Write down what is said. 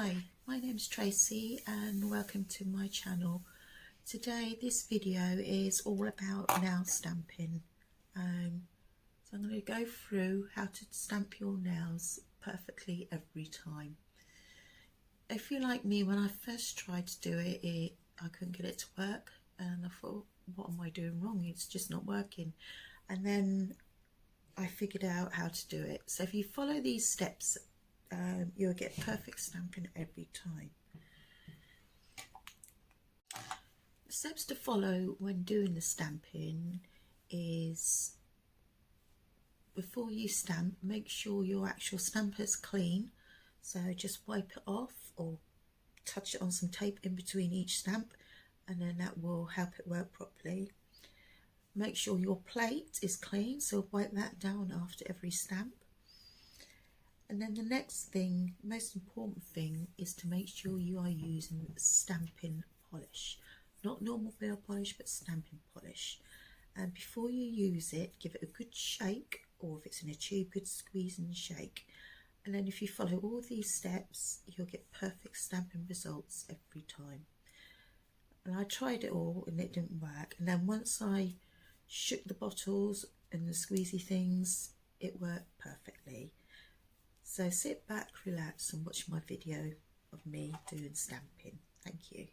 Hi, my name's Tracy and welcome to my channel. Today this video is all about nail stamping. So I'm going to go through how to stamp your nails perfectly every time. If you're like me, when I first tried to do it, I couldn't get it to work and I thought, what am I doing wrong? It's just not working. And then I figured out how to do it. So if you follow these steps, you'll get perfect stamping every time. The steps to follow when doing the stamping is, before you stamp, make sure your actual stamper's clean. So just wipe it off or touch it on some tape in between each stamp, and then that will help it work properly. Make sure your plate is clean, so wipe that down after every stamp. And then the next thing, most important thing, is to make sure you are using stamping polish. Not normal nail polish, but stamping polish. And before you use it, give it a good shake, or if it's in a tube, good squeeze and shake. And then if you follow all these steps, you'll get perfect stamping results every time. And I tried it all and it didn't work. And then once I shook the bottles and the squeezy things, it worked perfectly. So sit back, relax and watch my video of me doing stamping. Thank you.